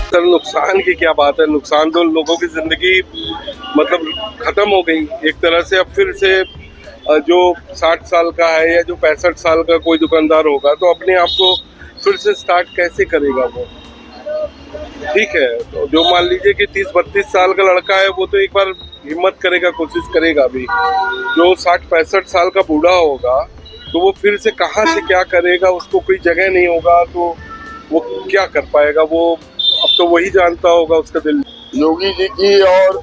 Sir नुकसान की क्या बात है, नुकसान तो लोगों की जिंदगी मतलब खत्म हो गई एक तरह से। अब फिर से जो 60 साल का है या जो 65 साल का कोई दुकानदार होगा तो अपने आप को फिर से स्टार्ट कैसे करेगा वो। ठीक है, तो जो मान लीजिए कि 30-32 साल का लड़का है वो तो एक बार हिम्मत करेगा, कोशिश करेगा भी। जो 60-65 साल का बूढ़ा होगा तो वो फिर से कहाँ से क्या करेगा, उसको कोई जगह नहीं होगा तो वो क्या कर पाएगा। वो अब तो वही जानता होगा, उसका दिल। योगी जी की और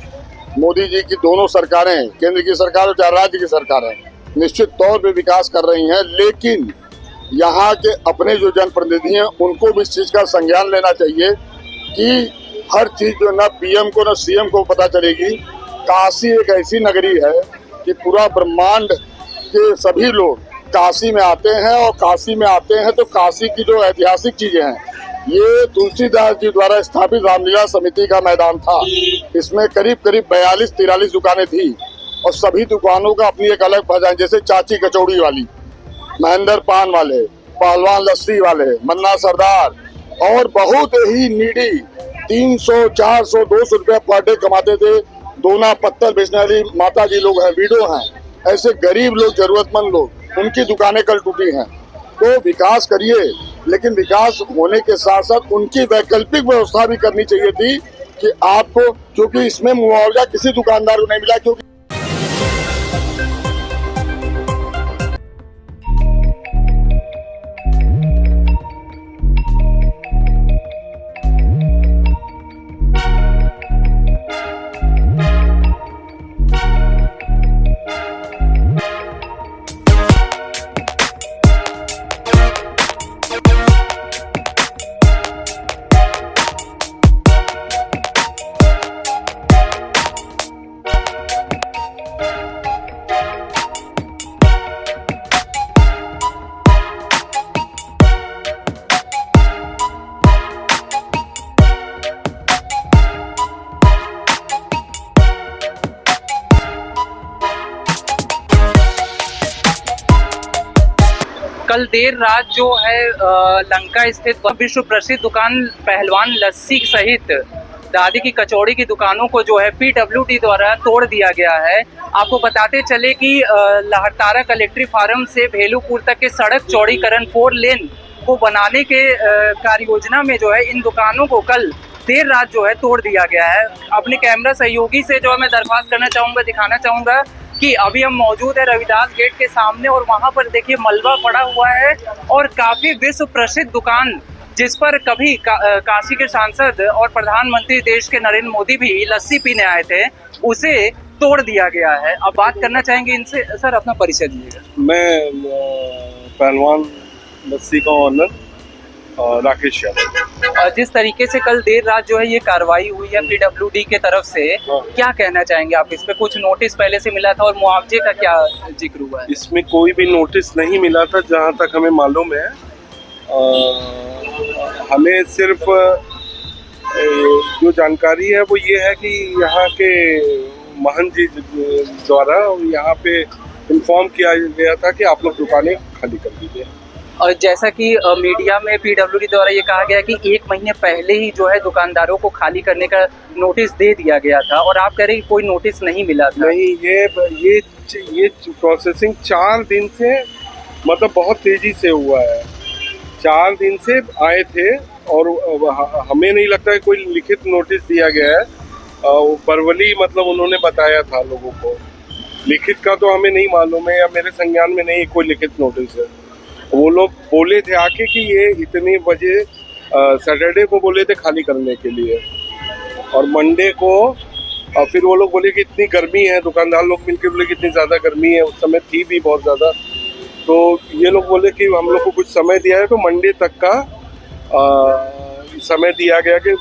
मोदी जी की दोनों सरकारें, केंद्र की सरकार और राज्य की सरकारें निश्चित तौर पे विकास कर रही हैं, लेकिन यहाँ के अपने जो जनप्रतिनिधि हैं उनको भी इस चीज का संज्ञान लेना चाहिए कि हर चीज जो न पीएम को न सीएम को पता चलेगी। काशी एक ऐसी नगरी है कि पूरा ब्रह्मांड के सभी लोग काशी में आते हैं, और काशी में आते हैं तो काशी की जो ऐतिहासिक चीजें हैं, ये तुलसीदास जी द्वारा स्थापित रामलीला समिति का मैदान था। इसमें करीब 42-43 दुकानें थी और सभी दुकानों का अपनी एक अलग पहचान, जैसे चाची कचौड़ी वाली, महेंद्र पान वाले, पहलवान लस्सी वाले, मन्ना सरदार, और बहुत ही नीडी 300, 400, 200 रुपया पर डे कमाते थे। दोना पत्थर बेचने वाली माता जी लोग हैं, विडो हैं, ऐसे गरीब लोग, जरूरतमंद लोग, उनकी दुकानें कल टूटी हैं। तो विकास करिए, लेकिन विकास होने के साथ साथ उनकी वैकल्पिक व्यवस्था भी करनी चाहिए थी कि आपको, क्योंकि इसमें मुआवजा किसी दुकानदार को नहीं मिला, क्योंकि कल देर रात जो है लंका स्थित विश्व प्रसिद्ध दुकान पहलवान लस्सी सहित दादी की कचौड़ी की दुकानों को जो है पीडब्ल्यूडी द्वारा तोड़ दिया गया है। आपको बताते चले कि लहरतारा कलेक्ट्री फार्म से भेलूपुर तक के सड़क चौड़ीकरण 4 लेन को बनाने के कार्य योजना में जो है इन दुकानों को कल देर रात जो है तोड़ दिया गया है। अपने कैमरा सहयोगी से जो है मैं दरख्वास्त करना चाहूँगा, दिखाना चाहूँगा कि अभी हम मौजूद है रविदास गेट के सामने, और वहाँ पर देखिए मलबा पड़ा हुआ है और काफ़ी विश्व प्रसिद्ध दुकान जिस पर कभी काशी के सांसद और प्रधानमंत्री देश के नरेंद्र मोदी भी लस्सी पीने आए थे, उसे तोड़ दिया गया है। अब बात करना चाहेंगे इनसे। सर अपना परिचय दीजिएगा। मैं पहलवान लस्सी का ऑनर राकेश यादव। जिस तरीके से कल देर रात जो है ये कार्रवाई हुई है पीडब्ल्यूडी के तरफ से, क्या कहना चाहेंगे आप? इसमें कुछ नोटिस पहले से मिला था और मुआवजे का क्या जिक्र हुआ है? इसमें कोई भी नोटिस नहीं मिला था जहाँ तक हमें मालूम है। हमें सिर्फ जो जानकारी है वो ये है कि यहाँ के महंत जी द्वारा यहाँ पे इन्फॉर्म किया गया था कि आप लोग दुकानें खाली कर दीजिए। और जैसा कि मीडिया में पीडब्ल्यूडी द्वारा ये कहा गया कि 1 महीने पहले ही जो है दुकानदारों को खाली करने का नोटिस दे दिया गया था, और आप कह रहे हैं कोई नोटिस नहीं मिला था। नहीं, ये प्रोसेसिंग 4 दिन से मतलब बहुत तेजी से हुआ है। 4 दिन से आए थे और हमें नहीं लगता है कोई लिखित नोटिस दिया गया है। वर्बली मतलब उन्होंने बताया था लोगों को, लिखित का तो हमें नहीं मालूम है या मेरे संज्ञान में नहीं कोई लिखित नोटिस है। वो लोग बोले थे आके कि ये इतने बजे सैटरडे को बोले थे खाली करने के लिए, और मंडे को फिर वो लोग बोले कि इतनी गर्मी है, दुकानदार लोग मिलके बोले कि इतनी ज़्यादा गर्मी है, उस समय थी भी बहुत ज़्यादा, तो ये लोग बोले कि हम लोग को कुछ समय दिया है, तो मंडे तक का समय दिया गया कि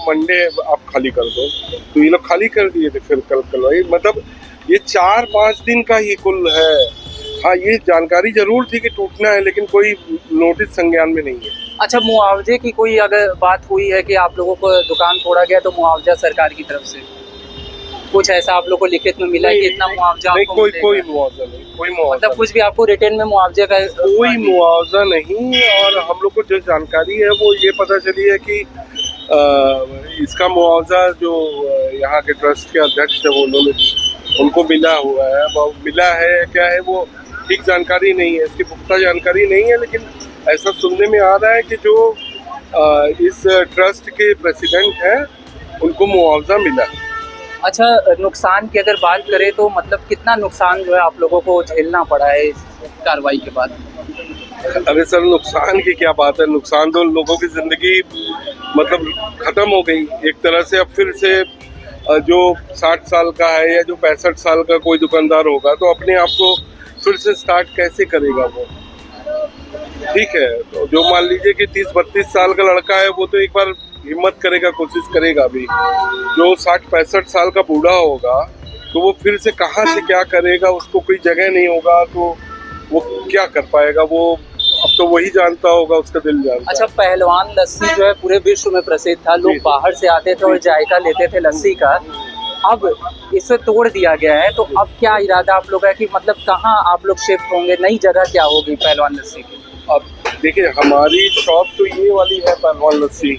मंडे आप खाली कर दो। तो ये लोग खाली कर दिए थे फिर कल मतलब ये 4-5 दिन का ही कुल है। हाँ, ये जानकारी जरूर थी कि टूटना है, लेकिन कोई नोटिस संज्ञान में नहीं है। अच्छा, मुआवजे की कोई अगर बात हुई है कि आप लोगों को दुकान तोड़ा गया तो मुआवजा सरकार की तरफ से कुछ ऐसा आप लोग को लिखित में मिला कि इतना मुआवजा? नहीं, कोई मुआवजा नहीं, कोई मुआवजा मतलब कुछ भी आपको रिटर्न में मुआवजे का कोई मुआवजा नहीं। और हम लोग को जो जानकारी है वो ये पता चली है कि इसका मुआवजा जो यहाँ के ट्रस्ट के अध्यक्ष है वो उनको मिला हुआ है, वो मिला है क्या है वो ठीक जानकारी नहीं है, इसकी पुख्ता जानकारी नहीं है, लेकिन ऐसा सुनने में आ रहा है कि जो इस ट्रस्ट के प्रेसिडेंट हैं उनको मुआवजा मिला। अच्छा, नुकसान की अगर बात करें तो मतलब कितना नुकसान जो है आप लोगों को झेलना पड़ा है इस कार्रवाई के बाद? अरे सर, नुकसान की क्या बात है, नुकसान तो लोगों की जिंदगी मतलब खत्म हो गई एक तरह से। अब फिर से जो 60 साल का है या जो 65 साल का कोई दुकानदार होगा तो अपने आप को फिर से स्टार्ट कैसे करेगा वो? ठीक है, तो जो मान लीजिए कि 30-32 साल का लड़का है वो तो एक बार हिम्मत करेगा, कोशिश करेगा भी। जो 60-65 साल का बूढ़ा होगा तो वो फिर से कहाँ से क्या करेगा, उसको कोई जगह नहीं होगा तो वो क्या कर पाएगा? वो अब तो वही जानता होगा, उसका दिल जानता अच्छा, पहलवान लस्सी जो है पूरे विश्व में प्रसिद्ध था, लोग बाहर से आते थे और जायका लेते थे लस्सी का। अब इसे तोड़ दिया गया है, तो अब क्या इरादा आप लोग का कि मतलब कहाँ आप लोग शिफ्ट होंगे, नई जगह क्या होगी पहलवान लस्सी की? अब देखिए, हमारी शॉप तो ये वाली है पहलवान लस्सी,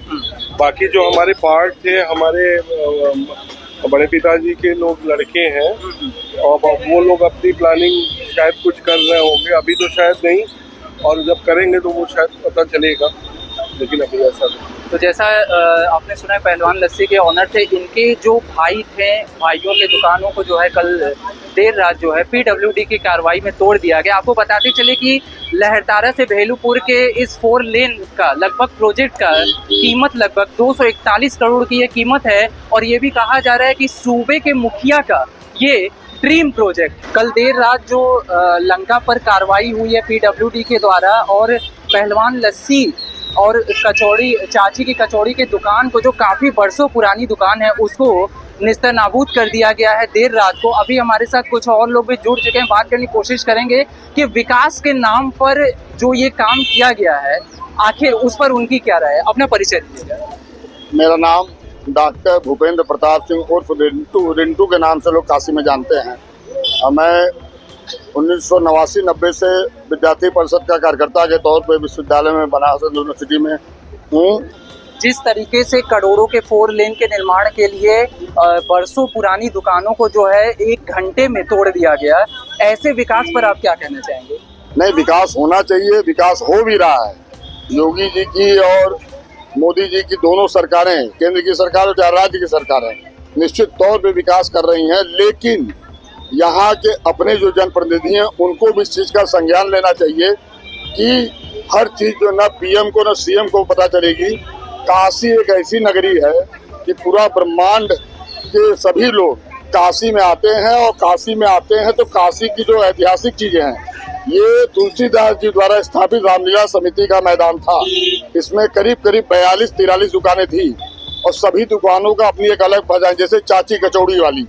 बाकी जो हमारे पार्ट थे हमारे बड़े पिताजी के लोग लड़के हैं और वो लोग अपनी प्लानिंग शायद कुछ कर रहे होंगे, अभी तो शायद नहीं, और जब करेंगे तो वो शायद पता चलेगा, लेकिन अभी ऐसा नहीं। तो जैसा आपने सुना है पहलवान लस्सी के ऑनर थे, इनके जो भाई थे, भाइयों के दुकानों को जो है कल देर रात जो है पीडब्ल्यूडी की कार्रवाई में तोड़ दिया गया। आपको बताते चले कि लहरतारा से भेलूपुर के इस 4 लेन का लगभग प्रोजेक्ट का कीमत लगभग 241 करोड़ की ये कीमत है, और ये भी कहा जा रहा है कि सूबे के मुखिया का ये ड्रीम प्रोजेक्ट। कल देर रात जो लंका पर कार्रवाई हुई है पीडब्ल्यूडी के द्वारा, और पहलवान लस्सी और कचौड़ी, चाची की कचौड़ी की दुकान को, जो काफ़ी बरसों पुरानी दुकान है, उसको निस्तनाबूद कर दिया गया है देर रात को। अभी हमारे साथ कुछ और लोग भी जुड़ चुके हैं, बात करने की कोशिश करेंगे कि विकास के नाम पर जो ये काम किया गया है आखिर उस पर उनकी क्या राय है। अपना परिचय दीजिएगा। मेरा नाम डॉक्टर भूपेंद्र प्रताप सिंह उर्फ रिंटू के नाम से लोग काशी में जानते हैं। मैं 1989-90 से विद्यार्थी परिषद का कार्यकर्ता के तौर पर विश्वविद्यालय में बनारस यूनिवर्सिटी में हूँ। जिस तरीके से करोड़ों के 4 लेन के निर्माण के लिए बरसों पुरानी दुकानों को जो है 1 घंटे में तोड़ दिया गया, ऐसे विकास पर आप क्या कहना चाहेंगे? नहीं, विकास होना चाहिए, विकास हो भी रहा है। योगी जी की और मोदी जी की दोनों सरकारें, केंद्र की सरकार और चाहे राज्य की सरकारें, निश्चित तौर पे विकास कर रही हैं, लेकिन यहाँ के अपने जो जनप्रतिनिधि हैं उनको भी इस चीज़ का संज्ञान लेना चाहिए कि हर चीज़ जो न पीएम को न सीएम को पता चलेगी। काशी एक ऐसी नगरी है कि पूरा ब्रह्मांड के सभी लोग काशी में आते हैं, और काशी में आते हैं तो काशी की जो ऐतिहासिक चीज़ें हैं, ये तुलसीदास जी द्वारा स्थापित रामलीला समिति का मैदान था। इसमें करीब 42-43 दुकानें थी, और सभी दुकानों का अपनी एक अलग पहचान, जैसे चाची कचौड़ी वाली,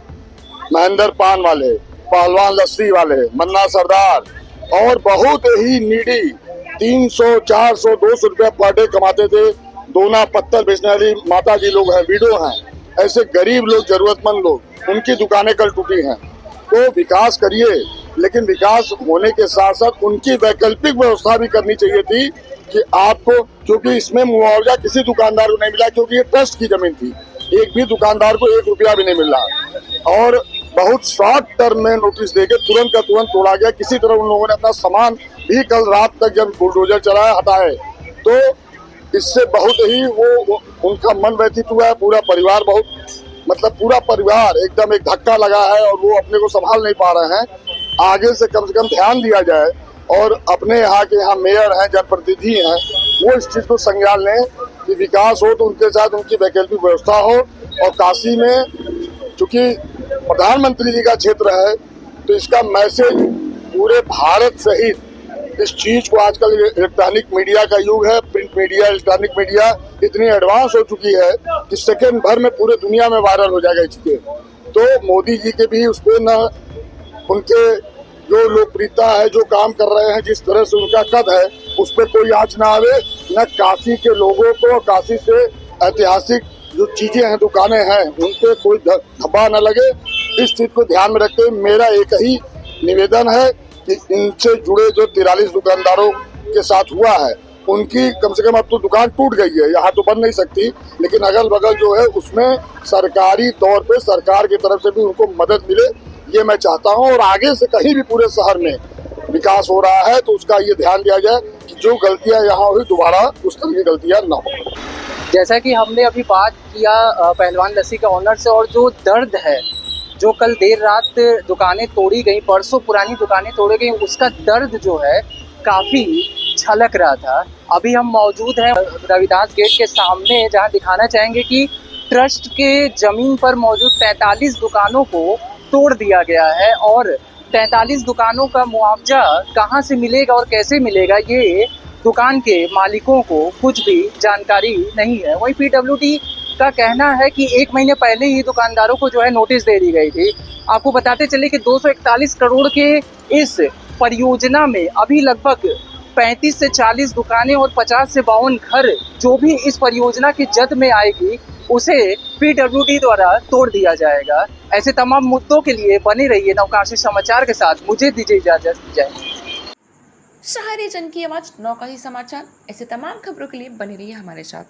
महेंद्र पान वाले, पहलवान लस्सी वाले, मन्ना सरदार, और बहुत ही नीडी 300, 400, 200 रुपया पर डे कमाते थे। दोना पत्थर बेचने वाली माता जी लोग हैं, विडो हैं, ऐसे गरीब लोग, जरूरतमंद लोग, उनकी दुकानें कल टूटी हैं। तो विकास करिए, लेकिन विकास होने के साथ साथ उनकी वैकल्पिक व्यवस्था भी करनी चाहिए थी कि आपको, क्योंकि इसमें मुआवजा किसी दुकानदार को नहीं मिला, क्योंकि ये ट्रस्ट की जमीन थी, एक भी दुकानदार को 1 रुपया भी नहीं मिल रहा, और बहुत शॉर्ट टर्म में नोटिस देके तुरंत का तुरंत तोड़ा गया। किसी तरह उन लोगों ने अपना सामान भी कल रात तक जब बुलडोजर चलाया हटाए, तो इससे बहुत ही वो उनका मन व्यथित हुआ है। पूरा परिवार पूरा परिवार एकदम एक धक्का लगा है, और वो अपने को संभाल नहीं पा रहे हैं। आगे से कम ध्यान दिया जाए, और अपने यहाँ मेयर हैं, जनप्रतिनिधि हैं, वो इस चीज़ को संज्ञान लें कि विकास हो तो उनके साथ उनकी वैकल्पिक व्यवस्था हो। और काशी में चूँकि प्रधानमंत्री जी का क्षेत्र है, तो इसका मैसेज पूरे भारत सहित इस चीज को, आजकल इलेक्ट्रॉनिक मीडिया का युग है, प्रिंट मीडिया, इलेक्ट्रॉनिक मीडिया इतनी एडवांस हो चुकी है कि सेकंड भर में पूरे दुनिया में वायरल हो जाएगा चीजें। तो मोदी जी के भी उस पर न, उनके जो लोकप्रियता है, जो काम कर रहे हैं, जिस तरह से उनका कद है, उस पर कोई आँच ना आवे, न काशी के लोगों को, काशी से ऐतिहासिक जो चीजें हैं, दुकानें हैं, उन पर कोई धब्बा न लगे। इस चीज को ध्यान में रखते हुए मेरा एक ही निवेदन है कि इनसे जुड़े जो 43 दुकानदारों के साथ हुआ है, उनकी कम से कम अब तो दुकान टूट गई है, यहाँ तो बन नहीं सकती, लेकिन अगल बगल जो है उसमें सरकारी तौर पे सरकार की तरफ से भी उनको मदद मिले, ये मैं चाहता हूँ। और आगे से कहीं भी पूरे शहर में विकास हो रहा है तो उसका ये ध्यान दिया जाए कि जो गलतियाँ यहाँ हुई दोबारा उस तरह की गलतियाँ न हो। जैसा कि हमने अभी बात किया पहलवान लस्सी के ऑनर से, और जो दर्द है, जो कल देर रात दुकानें तोड़ी गई, परसों पुरानी दुकानें तोड़ी गई, उसका दर्द जो है काफ़ी झलक रहा था। अभी हम मौजूद हैं रविदास गेट के सामने, जहां दिखाना चाहेंगे कि ट्रस्ट के ज़मीन पर मौजूद 43 दुकानों को तोड़ दिया गया है, और 43 दुकानों का मुआवजा कहां से मिलेगा और कैसे मिलेगा, ये दुकान के मालिकों को कुछ भी जानकारी नहीं है। वहीं पीडब्ल्यूडी का कहना है कि 1 महीने पहले ही दुकानदारों को जो है नोटिस दे दी गई थी। आपको बताते चले कि 241 करोड़ के इस परियोजना में अभी लगभग 35 से 40 दुकानें और 50 से 52 घर जो भी इस परियोजना की जद में आएगी उसे पीडब्ल्यूडी द्वारा तोड़ दिया जाएगा। ऐसे तमाम मुद्दों के लिए बने रहिए नवकाशी समाचार के साथ। मुझे दीजिए इजाजत। जय हिंद। शहरी जन की आवाज नौकाशी समाचार, ऐसे तमाम खबरों के लिए बने रहिए हमारे साथ।